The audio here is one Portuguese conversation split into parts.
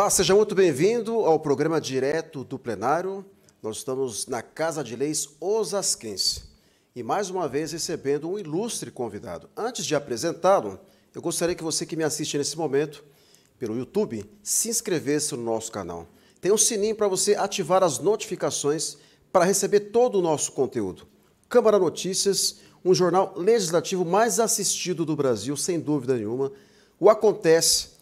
Olá, seja muito bem-vindo ao programa direto do plenário. Nós estamos na Casa de Leis Osasquense e mais uma vez recebendo um ilustre convidado. Antes de apresentá-lo, eu gostaria que você que me assiste nesse momento pelo YouTube se inscrevesse no nosso canal. Tem um sininho para você ativar as notificações para receber todo o nosso conteúdo. Câmara Notícias, um jornal legislativo mais assistido do Brasil, sem dúvida nenhuma. O Acontece,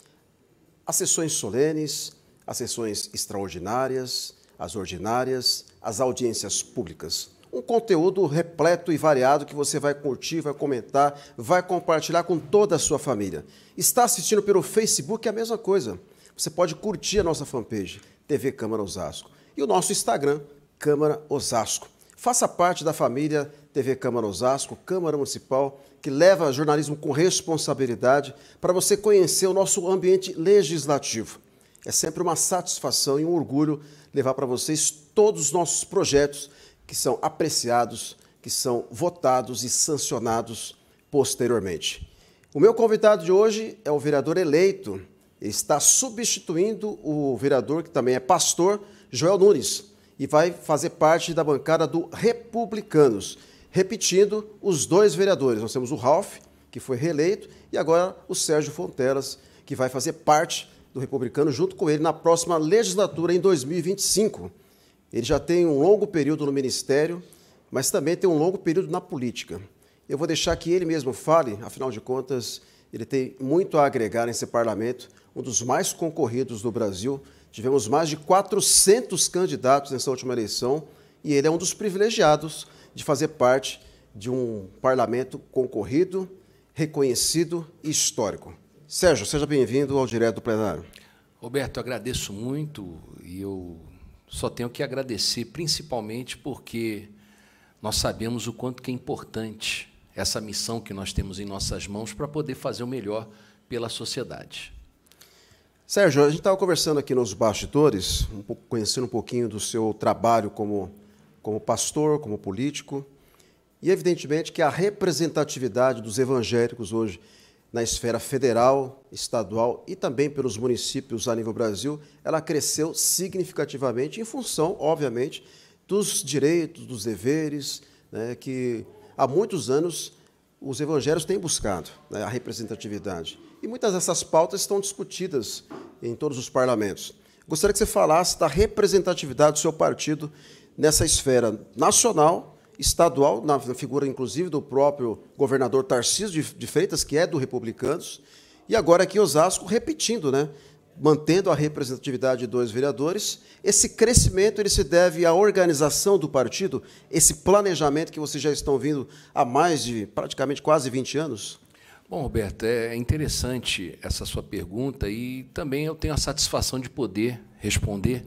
as sessões solenes, as sessões extraordinárias, as ordinárias, as audiências públicas. Um conteúdo repleto e variado que você vai curtir, vai comentar, vai compartilhar com toda a sua família. Está assistindo pelo Facebook, é a mesma coisa. Você pode curtir a nossa fanpage, TV Câmara Osasco. E o nosso Instagram, Câmara Osasco. Faça parte da família TV Câmara Osasco, Câmara Municipal, que leva jornalismo com responsabilidade para você conhecer o nosso ambiente legislativo. É sempre uma satisfação e um orgulho levar para vocês todos os nossos projetos que são apreciados, que são votados e sancionados posteriormente. O meu convidado de hoje é o vereador eleito. Ele está substituindo o vereador, que também é pastor, Joel Nunes, e vai fazer parte da bancada do Republicanos. Repetindo, os dois vereadores. Nós temos o Ralph, que foi reeleito, e agora o Sérgio Fontelas, que vai fazer parte do Republicano junto com ele na próxima legislatura, em 2025. Ele já tem um longo período no Ministério, mas também tem um longo período na política. Eu vou deixar que ele mesmo fale, afinal de contas, ele tem muito a agregar nesse parlamento, um dos mais concorridos do Brasil. Tivemos mais de 400 candidatos nessa última eleição, e ele é um dos privilegiados de fazer parte de um parlamento concorrido, reconhecido e histórico. Sérgio, seja bem-vindo ao Direto do Plenário. Roberto, eu agradeço muito e eu só tenho que agradecer, principalmente porque nós sabemos o quanto que é importante essa missão que nós temos em nossas mãos para poder fazer o melhor pela sociedade. Sérgio, a gente estava conversando aqui nos bastidores, conhecendo um pouquinho do seu trabalho como pastor, como político, e evidentemente que a representatividade dos evangélicos hoje na esfera federal, estadual e também pelos municípios a nível Brasil, ela cresceu significativamente em função, obviamente, dos direitos, dos deveres, né, que há muitos anos os evangélicos têm buscado, né, a representatividade. E muitas dessas pautas estão discutidas em todos os parlamentos. Gostaria que você falasse da representatividade do seu partido nessa esfera nacional, estadual, na figura, inclusive, do próprio governador Tarcísio de Freitas, que é do Republicanos, e agora aqui em Osasco, repetindo, né, mantendo a representatividade de dois vereadores. Esse crescimento ele se deve à organização do partido, esse planejamento que vocês já estão vindo há mais de, praticamente, quase 20 anos? Bom, Roberto, é interessante essa sua pergunta e também eu tenho a satisfação de poder responder.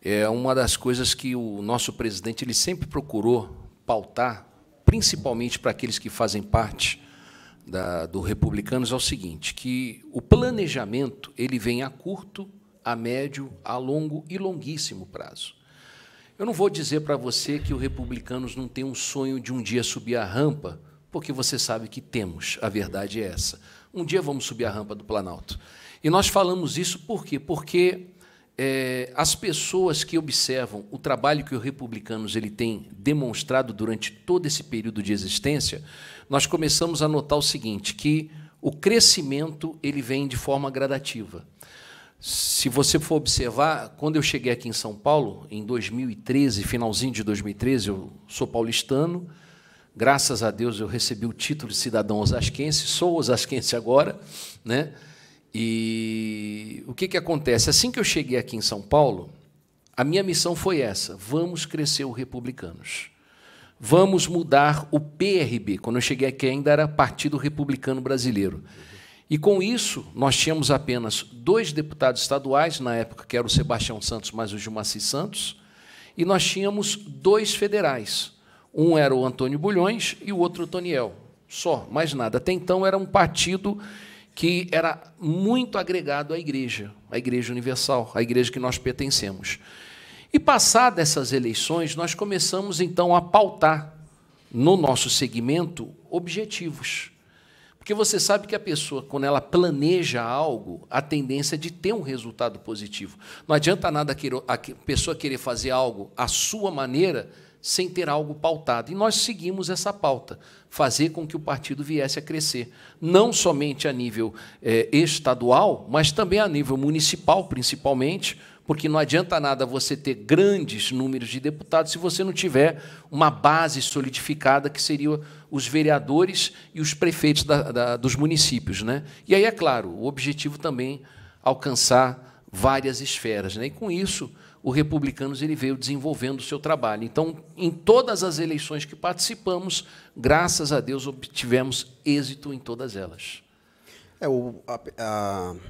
É uma das coisas que o nosso presidente ele sempre procurou pautar, principalmente para aqueles que fazem parte do Republicanos, é o seguinte, que o planejamento ele vem a curto, a médio, a longo e longuíssimo prazo. Eu não vou dizer para você que o Republicanos não tem um sonho de um dia subir a rampa, porque você sabe que temos, a verdade é essa. Um dia vamos subir a rampa do Planalto. E nós falamos isso por quê? Porque as pessoas que observam o trabalho que o Republicanos ele tem demonstrado durante todo esse período de existência, nós começamos a notar o seguinte, que o crescimento ele vem de forma gradativa. Se você for observar, quando eu cheguei aqui em São Paulo, em 2013, finalzinho de 2013, eu sou paulistano, graças a Deus eu recebi o título de cidadão osasquense, sou osasquense agora, né? E o que acontece? Assim que eu cheguei aqui em São Paulo, a minha missão foi essa, vamos crescer o Republicanos. Vamos mudar o PRB. Quando eu cheguei aqui ainda era Partido Republicano Brasileiro. E com isso, nós tínhamos apenas 2 deputados estaduais, na época que era o Sebastião Santos mais o Gilmaci Santos, e nós tínhamos 2 federais. Um era o Antônio Bulhões e o outro o Toniel. Só, mais nada. Até então era um partido que era muito agregado à Igreja Universal, à igreja que nós pertencemos. E, passadas essas eleições, nós começamos, então, a pautar, no nosso segmento, objetivos. Porque você sabe que a pessoa, quando ela planeja algo, a tendência é de ter um resultado positivo. Não adianta nada a pessoa querer fazer algo à sua maneira sem ter algo pautado. E nós seguimos essa pauta, fazer com que o partido viesse a crescer, não somente a nível estadual, mas também a nível municipal, principalmente, porque não adianta nada você ter grandes números de deputados se você não tiver uma base solidificada, que seriam os vereadores e os prefeitos dos municípios, né? E aí, é claro, o objetivo também alcançar várias esferas, né? E, com isso, o Republicanos ele veio desenvolvendo o seu trabalho. Então, em todas as eleições que participamos, graças a Deus, obtivemos êxito em todas elas.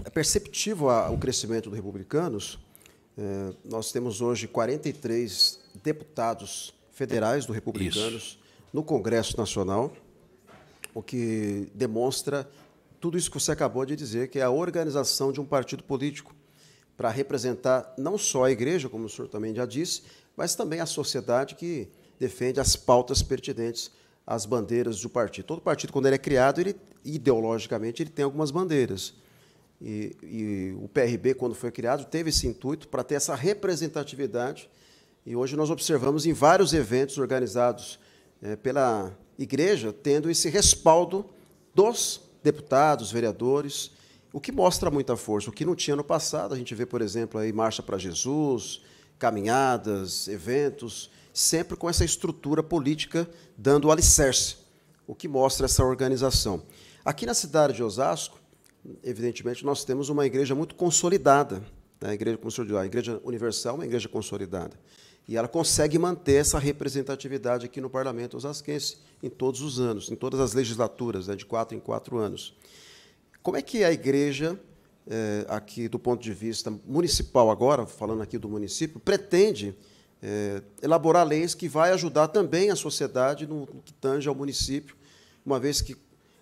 É perceptível o crescimento do Republicanos. Nós temos hoje 43 deputados federais do Republicanos no Congresso Nacional, o que demonstra tudo isso que você acabou de dizer, que é a organização de um partido político para representar não só a igreja, como o senhor também já disse, mas também a sociedade que defende as pautas pertinentes às bandeiras do partido. Todo partido, quando ele é criado, ideologicamente, ele tem algumas bandeiras. E o PRB, quando foi criado, teve esse intuito para ter essa representatividade. E hoje nós observamos em vários eventos organizados pela igreja, tendo esse respaldo dos deputados, vereadores, o que mostra muita força, o que não tinha no passado. A gente vê, por exemplo, aí Marcha para Jesus, caminhadas, eventos, sempre com essa estrutura política dando o alicerce, o que mostra essa organização. Aqui na cidade de Osasco, evidentemente, nós temos uma igreja muito consolidada, né? A igreja, como o senhor disse, a Igreja Universal é uma igreja consolidada. E ela consegue manter essa representatividade aqui no Parlamento osasquense em todos os anos, em todas as legislaturas, né, de 4 em 4 anos. Como é que a igreja, aqui do ponto de vista municipal agora, falando aqui do município, pretende elaborar leis que vai ajudar também a sociedade no que tange ao município, uma vez que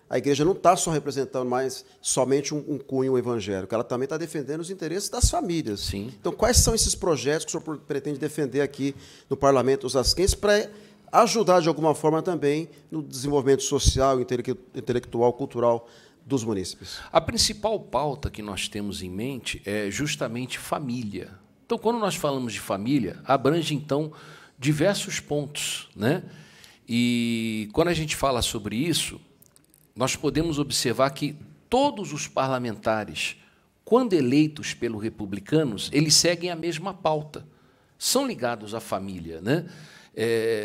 a igreja não está só representando mais somente um cunho evangélico, ela também está defendendo os interesses das famílias. Sim. Então, quais são esses projetos que o senhor pretende defender aqui no Parlamento osasquense para ajudar, de alguma forma, também no desenvolvimento social, intelectual, cultural dos munícipes? A principal pauta que nós temos em mente é justamente família. Então, quando nós falamos de família, abrange, então, diversos pontos, né? E, quando a gente fala sobre isso, nós podemos observar que todos os parlamentares, quando eleitos pelos republicanos, eles seguem a mesma pauta, são ligados à família, né?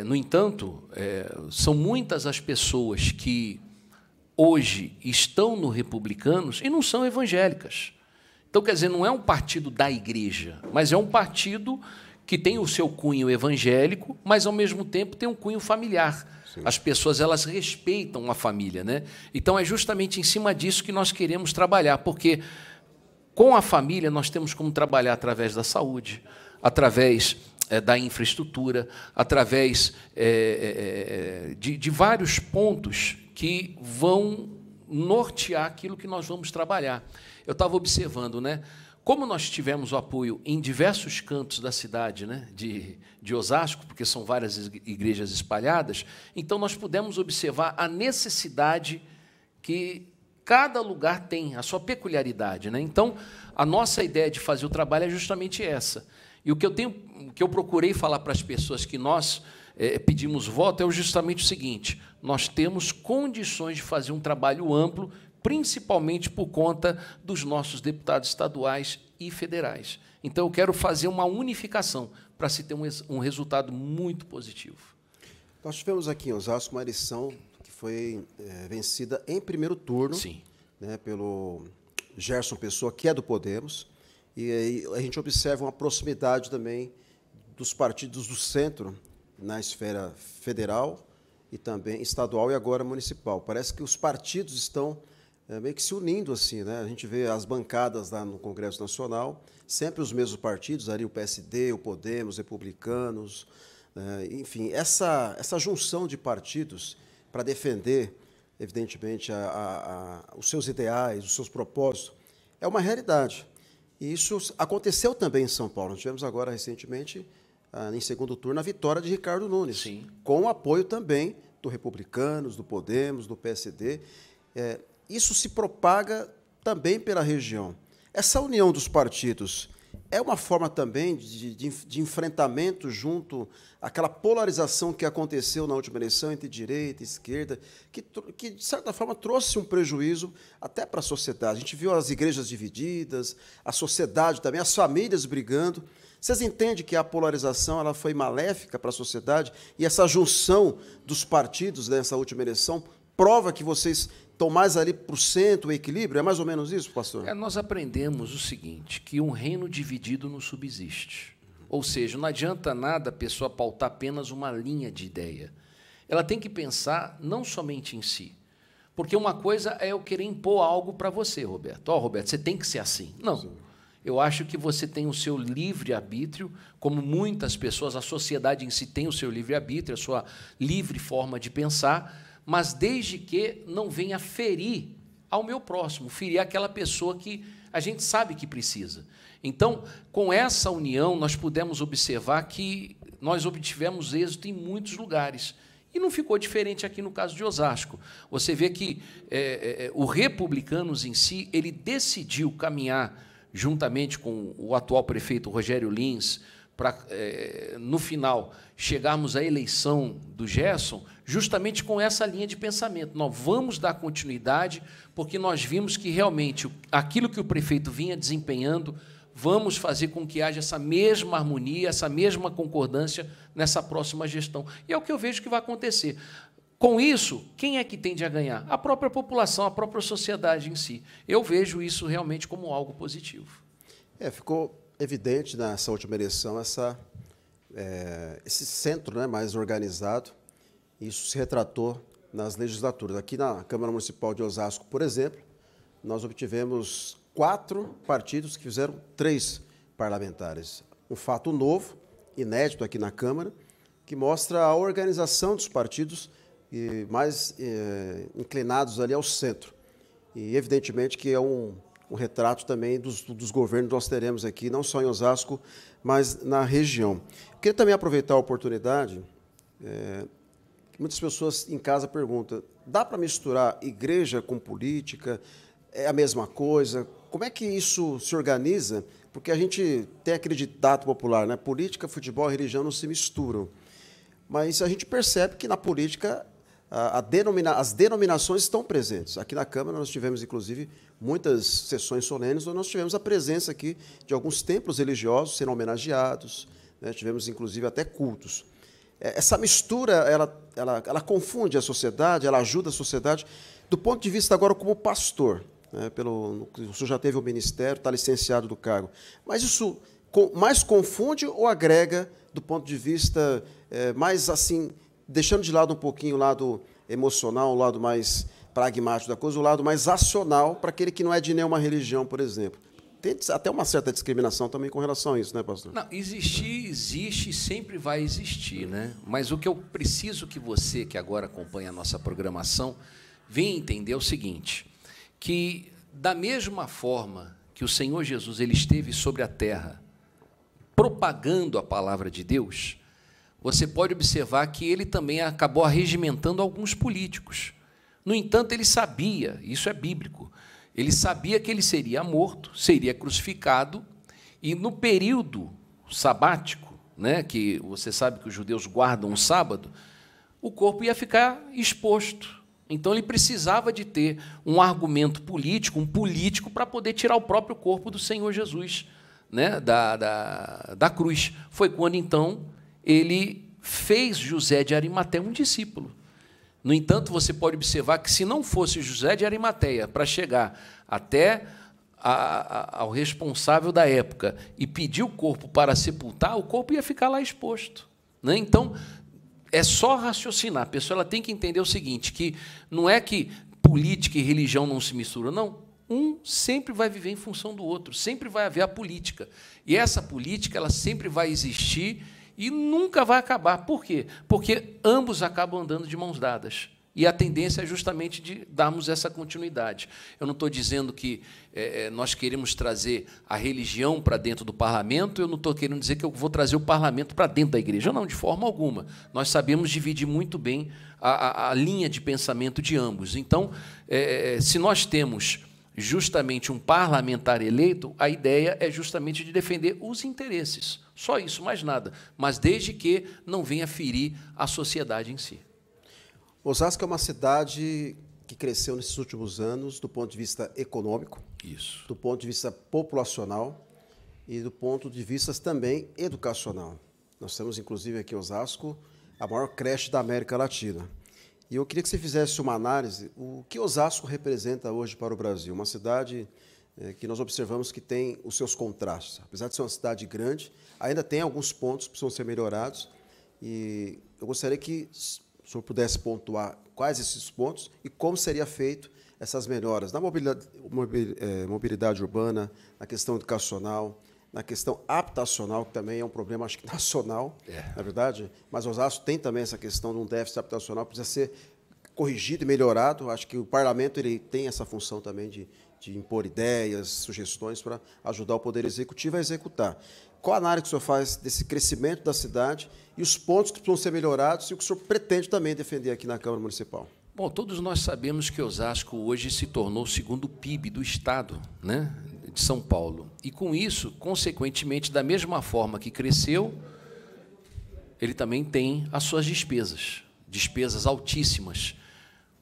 No entanto, são muitas as pessoas que hoje estão no Republicanos e não são evangélicas. Então, quer dizer, não é um partido da igreja, mas é um partido que tem o seu cunho evangélico, mas, ao mesmo tempo, tem um cunho familiar. Sim. As pessoas, elas respeitam a família, né? Então, é justamente em cima disso que nós queremos trabalhar, porque com a família nós temos como trabalhar através da saúde, através da infraestrutura, através de vários pontos que vão nortear aquilo que nós vamos trabalhar. Eu estava observando, né? Como nós tivemos o apoio em diversos cantos da cidade, né, de Osasco, porque são várias igrejas espalhadas, então nós pudemos observar a necessidade que cada lugar tem, a sua peculiaridade, né? Então, a nossa ideia de fazer o trabalho é justamente essa. E o que eu procurei falar para as pessoas que nós pedimos voto é justamente o seguinte: nós temos condições de fazer um trabalho amplo, principalmente por conta dos nossos deputados estaduais e federais. Então, eu quero fazer uma unificação para se ter um resultado muito positivo. Nós tivemos aqui em Osasco uma eleição que foi vencida em primeiro turno. Sim. Né, pelo Gerson Pessoa, que é do Podemos, e aí a gente observa uma proximidade também dos partidos do centro na esfera federal e também estadual e agora municipal. Parece que os partidos estão meio que se unindo assim, né? A gente vê as bancadas lá no Congresso Nacional, sempre os mesmos partidos, ali o PSD, o Podemos, os Republicanos, enfim, essa junção de partidos para defender, evidentemente, os seus ideais, os seus propósitos, é uma realidade. E isso aconteceu também em São Paulo. Nós tivemos agora, recentemente, em segundo turno, a vitória de Ricardo Nunes, sim, com o apoio também do Republicanos, do Podemos, do PSD. isso se propaga também pela região. Essa união dos partidos é uma forma também de enfrentamento junto àquela polarização que aconteceu na última eleição entre direita e esquerda, que de certa forma, trouxe um prejuízo até para a sociedade. A gente viu as igrejas divididas, a sociedade também, as famílias brigando. Vocês entendem que a polarização ela foi maléfica para a sociedade e essa junção dos partidos nessa última eleição prova que vocês estão mais ali para o centro, o equilíbrio? É mais ou menos isso, pastor? Nós aprendemos o seguinte, que um reino dividido não subsiste. Ou seja, não adianta nada a pessoa pautar apenas uma linha de ideia. Ela tem que pensar não somente em si. Porque uma coisa é eu querer impor algo para você, Roberto. Roberto, você tem que ser assim. Não. Sim. Eu acho que você tem o seu livre-arbítrio, como muitas pessoas, a sociedade em si tem o seu livre-arbítrio, a sua livre forma de pensar, mas desde que não venha ferir ao meu próximo, ferir aquela pessoa que a gente sabe que precisa. Então, com essa união, nós pudemos observar que nós obtivemos êxito em muitos lugares. E não ficou diferente aqui no caso de Osasco. Você vê que o Republicanos em si, ele decidiu caminhar juntamente com o atual prefeito Rogério Lins, para, no final, chegarmos à eleição do Gerson, justamente com essa linha de pensamento. Nós vamos dar continuidade, porque nós vimos que, realmente, aquilo que o prefeito vinha desempenhando, vamos fazer com que haja essa mesma harmonia, essa mesma concordância nessa próxima gestão. E é o que eu vejo que vai acontecer. Com isso, quem é que tende a ganhar? A própria população, a própria sociedade em si. Eu vejo isso realmente como algo positivo. Ficou evidente nessa última eleição esse centro, né, mais organizado. Isso se retratou nas legislaturas. Aqui na Câmara Municipal de Osasco, por exemplo, nós obtivemos 4 partidos que fizeram 3 parlamentares. Um fato novo, inédito aqui na Câmara, que mostra a organização dos partidos e mais inclinados ali ao centro. E, evidentemente, que é um retrato também dos governos que nós teremos aqui, não só em Osasco, mas na região. Eu queria também aproveitar a oportunidade, muitas pessoas em casa perguntam, dá para misturar igreja com política? É a mesma coisa? Como é que isso se organiza? Porque a gente tem aquele ditado popular, né? Política, futebol e religião não se misturam. Mas a gente percebe que na política as denominações estão presentes. Aqui na Câmara nós tivemos, inclusive, muitas sessões solenes, onde nós tivemos a presença aqui de alguns templos religiosos sendo homenageados, né? Tivemos, inclusive, até cultos. Essa mistura, ela confunde a sociedade, ela ajuda a sociedade, do ponto de vista agora como pastor, né? O senhor já teve o ministério, está licenciado do cargo, mas isso mais confunde ou agrega do ponto de vista mais assim, deixando de lado um pouquinho o lado emocional, o lado mais pragmático da coisa, o lado mais acional para aquele que não é de nenhuma religião, por exemplo? Tem até uma certa discriminação também com relação a isso, né, pastor? Não, existe e sempre vai existir, né? Mas o que eu preciso que você, que agora acompanha a nossa programação, venha entender é o seguinte, que da mesma forma que o Senhor Jesus ele esteve sobre a terra propagando a palavra de Deus, você pode observar que ele também acabou arregimentando alguns políticos. No entanto, ele sabia, isso é bíblico, ele sabia que ele seria morto, seria crucificado, e no período sabático, né, que você sabe que os judeus guardam um sábado, o corpo ia ficar exposto. Então, ele precisava de ter um argumento político, um político, para poder tirar o próprio corpo do Senhor Jesus, né, da cruz. Foi quando, então, ele fez José de Arimateia um discípulo. No entanto, você pode observar que, se não fosse José de Arimateia para chegar até ao responsável da época e pedir o corpo para sepultar, o corpo ia ficar lá exposto, né? Então, é só raciocinar. A pessoa ela tem que entender o seguinte, que não é que política e religião não se misturam, não. Um sempre vai viver em função do outro, sempre vai haver a política. E essa política ela sempre vai existir e nunca vai acabar. Por quê? Porque ambos acabam andando de mãos dadas. E a tendência é justamente de darmos essa continuidade. Eu não estou dizendo que nós queremos trazer a religião para dentro do parlamento, eu não estou querendo dizer que eu vou trazer o parlamento para dentro da igreja. Não, de forma alguma. Nós sabemos dividir muito bem a linha de pensamento de ambos. Então, se nós temos justamente um parlamentar eleito, a ideia é justamente de defender os interesses. Só isso, mais nada. Mas desde que não venha ferir a sociedade em si. Osasco é uma cidade que cresceu nesses últimos anos do ponto de vista econômico, isso, do ponto de vista populacional e do ponto de vista também educacional. Nós temos, inclusive, aqui em Osasco, a maior creche da América Latina. E eu queria que você fizesse uma análise, o que Osasco representa hoje para o Brasil. Uma cidade que nós observamos que tem os seus contrastes. Apesar de ser uma cidade grande, ainda tem alguns pontos que precisam ser melhorados. E eu gostaria que o senhor pudesse pontuar quais esses pontos e como seria feito essas melhoras na mobilidade urbana, na questão educacional, na questão habitacional, que também é um problema, acho que nacional, na verdade, mas Osasco tem também essa questão de um déficit habitacional que precisa ser corrigido e melhorado. Acho que o parlamento ele tem essa função também de impor ideias, sugestões para ajudar o Poder Executivo a executar. Qual a análise que o senhor faz desse crescimento da cidade e os pontos que precisam ser melhorados e o que o senhor pretende também defender aqui na Câmara Municipal? Bom, todos nós sabemos que Osasco hoje se tornou o segundo PIB do Estado, né, de São Paulo. E, com isso, consequentemente, da mesma forma que cresceu, ele também tem as suas despesas altíssimas.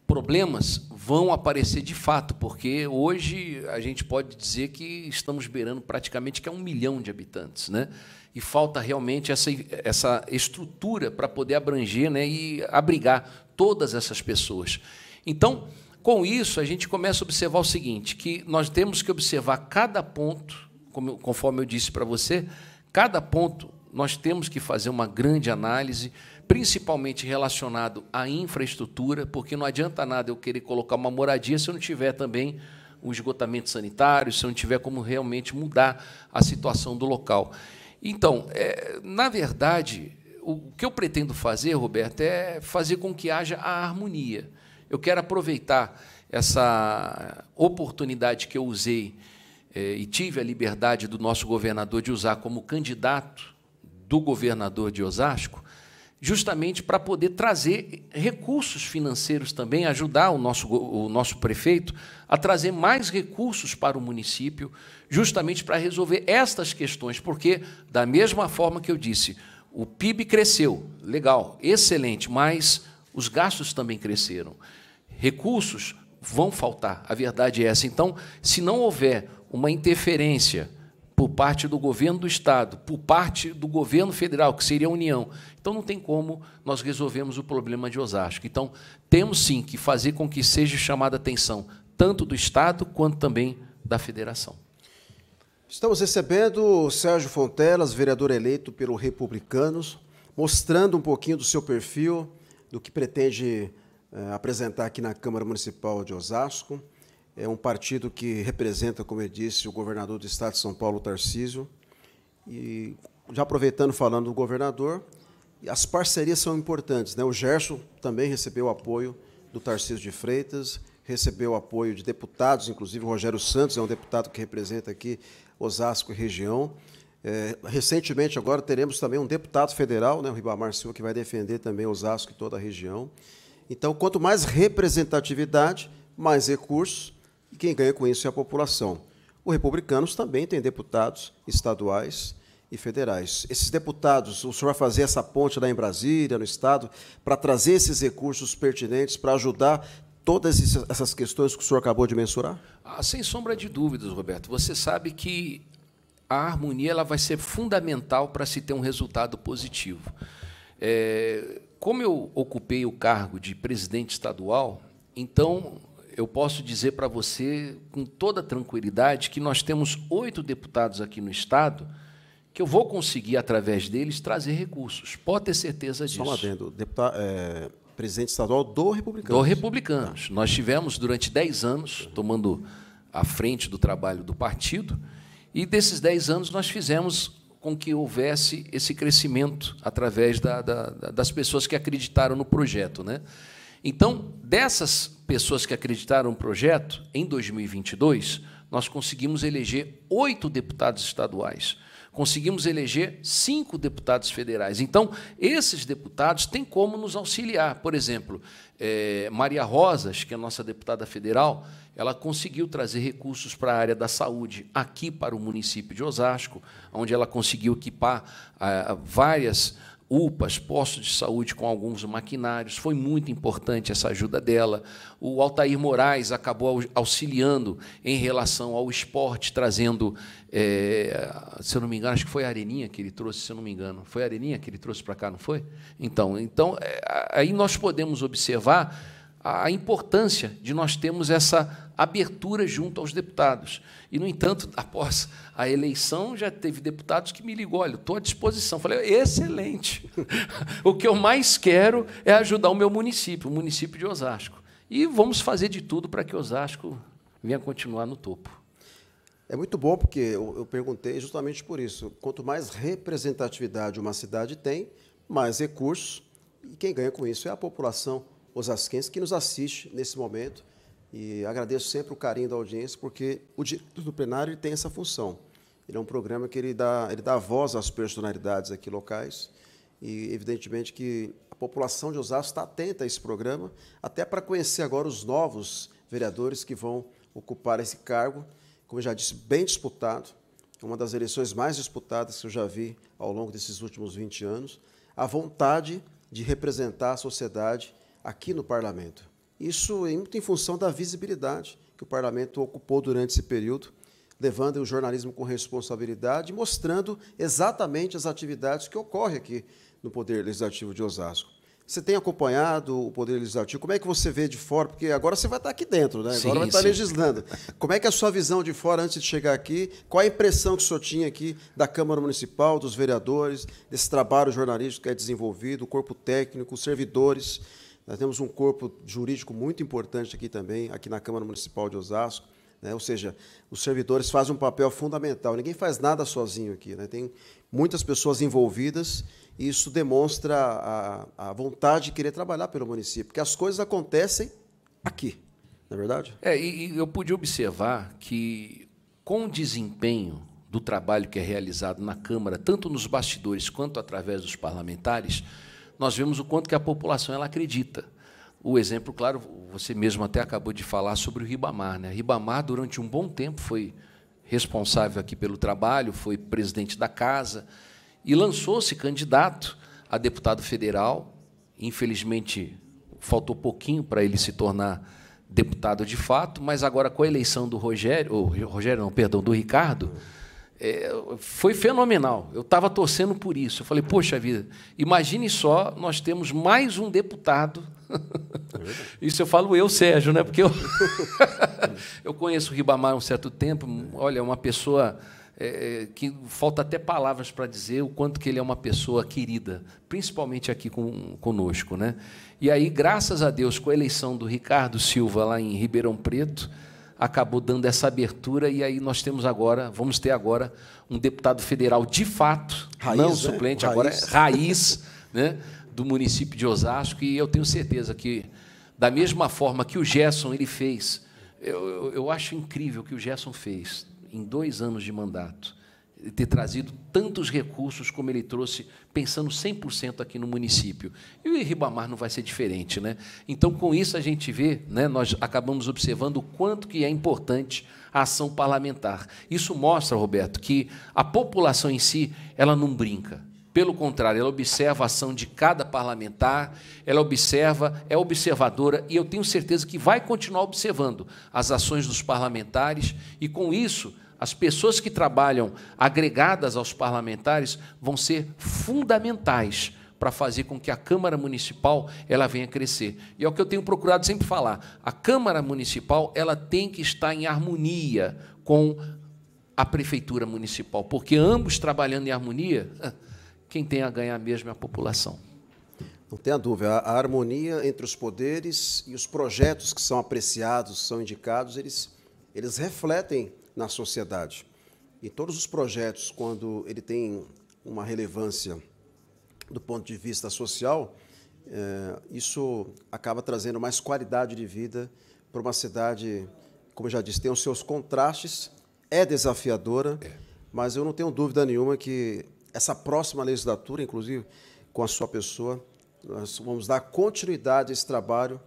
Problemas vão aparecer de fato, porque hoje a gente pode dizer que estamos beirando praticamente que 1 milhão de habitantes, né? E falta realmente essa estrutura para poder abranger, né, e abrigar todas essas pessoas. Então, com isso, a gente começa a observar o seguinte, que nós temos que observar cada ponto, conforme eu disse para você, cada ponto nós temos que fazer uma grande análise, principalmente relacionado à infraestrutura, porque não adianta nada eu querer colocar uma moradia se eu não tiver também o esgotamento sanitário, se eu não tiver como realmente mudar a situação do local. Então, na verdade, o que eu pretendo fazer, Roberto, é fazer com que haja a harmonia. Eu quero aproveitar essa oportunidade que eu usei e tive a liberdade do nosso governador de usar como candidato do governador de Osasco, justamente para poder trazer recursos financeiros também, ajudar o nosso prefeito a trazer mais recursos para o município, justamente para resolver estas questões, porque, da mesma forma que eu disse, o PIB cresceu, legal, excelente, mas os gastos também cresceram. Recursos vão faltar, a verdade é essa. Então, se não houver uma interferência por parte do governo do Estado, por parte do governo federal, que seria a União, então não tem como nós resolvermos o problema de Osasco. Então, temos sim que fazer com que seja chamada a atenção tanto do Estado quanto também da Federação. Estamos recebendo o Sérgio Fontelas, vereador eleito pelo Republicanos, mostrando um pouquinho do seu perfil, do que pretende apresentar aqui na Câmara Municipal de Osasco. É um partido que representa, como eu disse, o governador do Estado de São Paulo, Tarcísio. E, já aproveitando, falando do governador, as parcerias são importantes, né? O Gerson também recebeu apoio do Tarcísio de Freitas, recebeu apoio de deputados, inclusive o Rogério Santos é um deputado que representa aqui Osasco e região. Recentemente, agora, teremos também um deputado federal, né, o Ribamar Silva, que vai defender também Osasco e toda a região. Então, quanto mais representatividade, mais recursos, e quem ganha com isso é a população. O Republicanos também tem deputados estaduais e federais. Esses deputados, o senhor vai fazer essa ponte lá em Brasília, no Estado, para trazer esses recursos pertinentes, para ajudar todas essas questões que o senhor acabou de mensurar? Sem sombra de dúvidas, Roberto. Você sabe que a harmonia ela vai ser fundamental para se ter um resultado positivo. Como eu ocupei o cargo de presidente estadual, então eu posso dizer para você, com toda tranquilidade, que nós temos 8 deputados aqui no Estado que eu vou conseguir, através deles, trazer recursos. Pode ter certeza disso. Só um adendo, presidente estadual do Republicanos. Do Republicanos. Nós tivemos, durante 10 anos, tomando a frente do trabalho do partido, e desses 10 anos nós fizemos com que houvesse esse crescimento através das pessoas que acreditaram no projeto, né? Então, dessas pessoas que acreditaram no projeto, em 2022, nós conseguimos eleger 8 deputados estaduais, conseguimos eleger 5 deputados federais. Então, esses deputados têm como nos auxiliar. Por exemplo, Maria Rosas, que é a nossa deputada federal, ela conseguiu trazer recursos para a área da saúde aqui para o município de Osasco, onde ela conseguiu equipar várias UPAs, postos de saúde com alguns maquinários. Foi muito importante essa ajuda dela. O Altair Moraes acabou auxiliando em relação ao esporte, trazendo, se eu não me engano, acho que foi a Areninha que ele trouxe, se eu não me engano. Foi a Areninha que ele trouxe para cá, não foi? Então, aí nós podemos observar a importância de nós termos essa abertura junto aos deputados. E, no entanto, após a eleição, já teve deputados que me ligou, olha, estou à disposição. Falei, excelente. O que eu mais quero é ajudar o meu município, o município de Osasco. E vamos fazer de tudo para que Osasco venha continuar no topo. É muito bom, porque eu perguntei justamente por isso. Quanto mais representatividade uma cidade tem, mais recursos, e quem ganha com isso é a população osasquense que nos assiste nesse momento. E agradeço sempre o carinho da audiência, porque o Direto do Plenário ele tem essa função. Ele é um programa que ele dá voz às personalidades aqui locais, e evidentemente que a população de Osasco está atenta a esse programa, até para conhecer agora os novos vereadores que vão ocupar esse cargo, como eu já disse, bem disputado, uma das eleições mais disputadas que eu já vi ao longo desses últimos 20 anos, a vontade de representar a sociedade aqui no Parlamento. Isso é muito em função da visibilidade que o Parlamento ocupou durante esse período, levando o jornalismo com responsabilidade, mostrando exatamente as atividades que ocorrem aqui no Poder Legislativo de Osasco. Você tem acompanhado o Poder Legislativo? Como é que você vê de fora? Porque agora você vai estar aqui dentro, né? Agora vai estar legislando. Como é que é a sua visão de fora antes de chegar aqui? Qual a impressão que o senhor tinha aqui da Câmara Municipal, dos vereadores, desse trabalho jornalístico que é desenvolvido, o corpo técnico, os servidores? Nós temos um corpo jurídico muito importante aqui também, aqui na Câmara Municipal de Osasco, né? Ou seja, os servidores fazem um papel fundamental. Ninguém faz nada sozinho aqui, né? Tem muitas pessoas envolvidas e isso demonstra a vontade de querer trabalhar pelo município, porque as coisas acontecem aqui, não é verdade? E eu pude observar que, com o desempenho do trabalho que é realizado na Câmara, tanto nos bastidores quanto através dos parlamentares, nós vemos o quanto que a população ela acredita. O exemplo, claro, você mesmo até acabou de falar sobre o Ribamar, né? Ribamar, durante um bom tempo, foi responsável aqui pelo trabalho, foi presidente da casa e lançou-se candidato a deputado federal. Infelizmente, faltou pouquinho para ele se tornar deputado de fato, mas agora, com a eleição do do Ricardo, foi fenomenal. Eu estava torcendo por isso. Eu falei, poxa vida, imagine só, nós temos mais um deputado. Isso eu falo eu, Sérgio, né? Porque eu conheço o Ribamar há um certo tempo. Olha, é uma pessoa que falta até palavras para dizer o quanto que ele é uma pessoa querida, principalmente aqui conosco, né? E aí, graças a Deus, com a eleição do Ricardo Silva lá em Ribeirão Preto, acabou dando essa abertura, e aí nós vamos ter agora um deputado federal de fato, raiz, não suplente, agora é raiz, né, do município de Osasco, e eu tenho certeza que, da mesma forma que o Gerson ele fez, eu acho incrível o que o Gerson fez em 2 anos de mandato, ter trazido tantos recursos como ele trouxe, pensando 100% aqui no município. E o Ribamar não vai ser diferente, né? Então, com isso, a gente vê, né, nós acabamos observando o quanto que é importante a ação parlamentar. Isso mostra, Roberto, que a população em si ela não brinca. Pelo contrário, ela observa a ação de cada parlamentar, ela observa, é observadora, e eu tenho certeza que vai continuar observando as ações dos parlamentares, e, com isso, as pessoas que trabalham agregadas aos parlamentares vão ser fundamentais para fazer com que a Câmara Municipal ela venha crescer. E é o que eu tenho procurado sempre falar. A Câmara Municipal ela tem que estar em harmonia com a Prefeitura Municipal, porque ambos trabalhando em harmonia, quem tem a ganhar mesmo é a população. Não tenha dúvida, a harmonia entre os poderes e os projetos que são apreciados, são indicados, eles refletem na sociedade. E todos os projetos, quando ele tem uma relevância do ponto de vista social, isso acaba trazendo mais qualidade de vida para uma cidade, como eu já disse, tem os seus contrastes, é desafiadora, mas eu não tenho dúvida nenhuma que essa próxima legislatura, inclusive com a sua pessoa, nós vamos dar continuidade a esse trabalho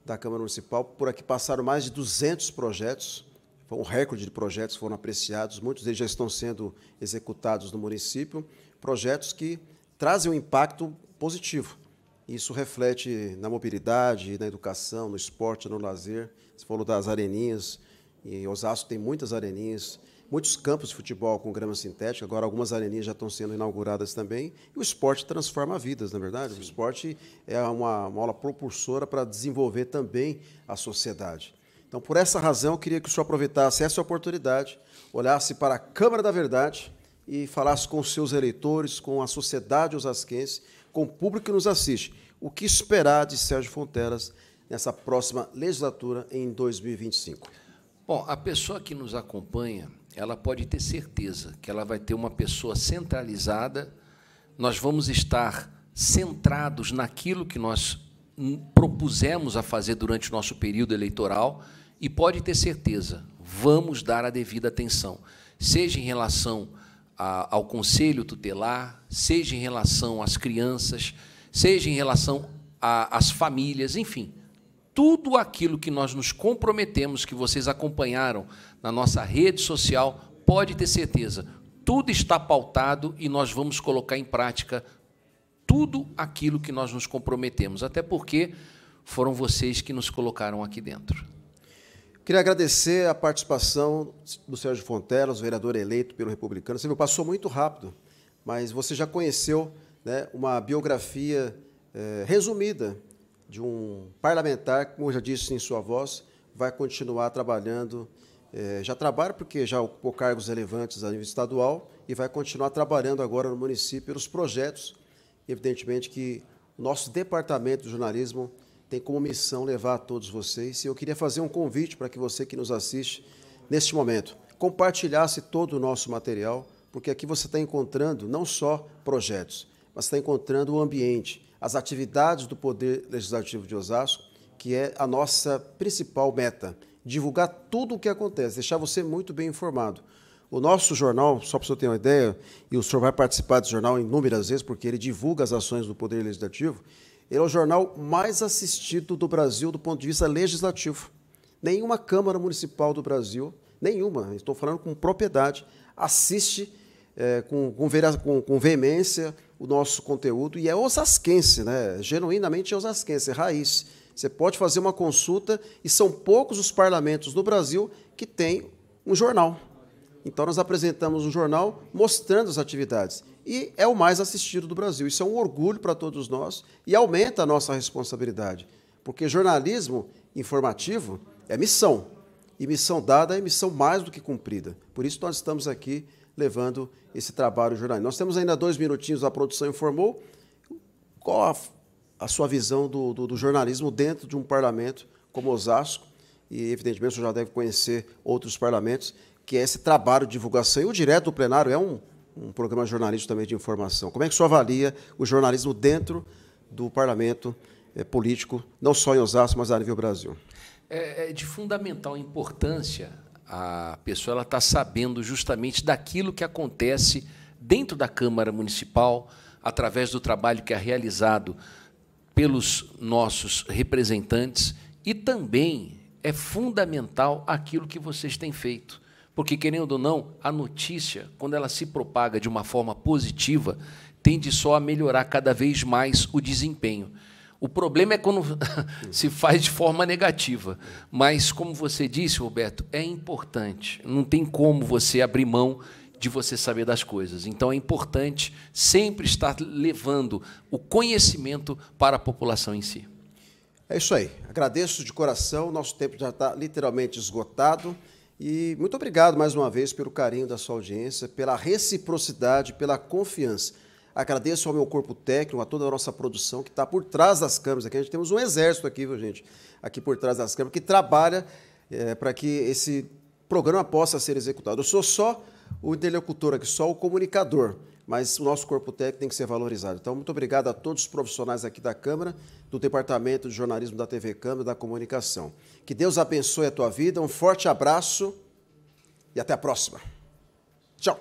da Câmara Municipal. Por aqui passaram mais de 200 projetos, foi um recorde de projetos foram apreciados, muitos deles já estão sendo executados no município, projetos que trazem um impacto positivo. Isso reflete na mobilidade, na educação, no esporte, no lazer. Você falou das areninhas, e Osasco tem muitas areninhas, muitos campos de futebol com grama sintética, agora algumas areninhas já estão sendo inauguradas também, e o esporte transforma vidas, não é verdade? Sim. O esporte é uma aula propulsora para desenvolver também a sociedade. Então, por essa razão, eu queria que o senhor aproveitasse essa oportunidade, olhasse para a Câmara da Verdade e falasse com os seus eleitores, com a sociedade osasquense, com o público que nos assiste. O que esperar de Sérgio Fontelas nessa próxima legislatura em 2025? Bom, a pessoa que nos acompanha, ela pode ter certeza que ela vai ter uma pessoa centralizada, nós vamos estar centrados naquilo que nós propusemos a fazer durante o nosso período eleitoral e pode ter certeza, vamos dar a devida atenção, seja em relação ao Conselho Tutelar, seja em relação às crianças, seja em relação às famílias, enfim, tudo aquilo que nós nos comprometemos, que vocês acompanharam na nossa rede social, pode ter certeza, tudo está pautado e nós vamos colocar em prática tudo aquilo que nós nos comprometemos, até porque foram vocês que nos colocaram aqui dentro. Queria agradecer a participação do Sérgio Fontelas, vereador eleito pelo Republicano. Você viu, passou muito rápido, mas você já conheceu, né, uma biografia resumida de um parlamentar, como eu já disse em sua voz, vai continuar trabalhando, já trabalha porque já ocupou cargos relevantes a nível estadual e vai continuar trabalhando agora no município pelos projetos. Evidentemente que o nosso departamento de jornalismo tem como missão levar a todos vocês. E eu queria fazer um convite para que você que nos assiste, neste momento, compartilhasse todo o nosso material, porque aqui você está encontrando não só projetos, mas está encontrando o ambiente, as atividades do Poder Legislativo de Osasco, que é a nossa principal meta, divulgar tudo o que acontece, deixar você muito bem informado. O nosso jornal, só para o senhor ter uma ideia, e o senhor vai participar desse jornal inúmeras vezes, porque ele divulga as ações do Poder Legislativo, ele é o jornal mais assistido do Brasil do ponto de vista legislativo. Nenhuma Câmara Municipal do Brasil, nenhuma, estou falando com propriedade, assiste com veemência o nosso conteúdo, e é osasquense, né? Genuinamente osasquense, é raiz. Você pode fazer uma consulta, e são poucos os parlamentos no Brasil que têm um jornal. Então, nós apresentamos um jornal mostrando as atividades. E é o mais assistido do Brasil. Isso é um orgulho para todos nós e aumenta a nossa responsabilidade. Porque jornalismo informativo é missão. E missão dada é missão mais do que cumprida. Por isso, nós estamos aqui levando esse trabalho jornalístico. Nós temos ainda 2 minutinhos, a produção informou. Qual a sua visão do jornalismo dentro de um parlamento como Osasco? E, evidentemente, o senhor já deve conhecer outros parlamentos, que é esse trabalho de divulgação. E o Direto do Plenário é um programa jornalístico também de informação. Como é que o senhor avalia o jornalismo dentro do parlamento político, não só em Osasco, mas a nível Brasil? É de fundamental importância a pessoa estar sabendo justamente daquilo que acontece dentro da Câmara Municipal, através do trabalho que é realizado pelos nossos representantes, e também é fundamental aquilo que vocês têm feito. Porque, querendo ou não, a notícia, quando ela se propaga de uma forma positiva, tende só a melhorar cada vez mais o desempenho. O problema é quando se faz de forma negativa. Mas, como você disse, Roberto, é importante. Não tem como você abrir mão de você saber das coisas. Então, é importante sempre estar levando o conhecimento para a população em si. É isso aí. Agradeço de coração. Nosso tempo já está literalmente esgotado. E muito obrigado mais uma vez pelo carinho da sua audiência, pela reciprocidade, pela confiança. Agradeço ao meu corpo técnico, a toda a nossa produção que está por trás das câmeras. Aqui a gente temos um exército aqui, viu, gente? Aqui por trás das câmeras, que trabalha para que esse programa possa ser executado. Eu sou só o interlocutor aqui, só o comunicador, mas o nosso corpo técnico tem que ser valorizado. Então, muito obrigado a todos os profissionais aqui da Câmara, do Departamento de Jornalismo da TV Câmara e da Comunicação. Que Deus abençoe a tua vida, um forte abraço e até a próxima. Tchau.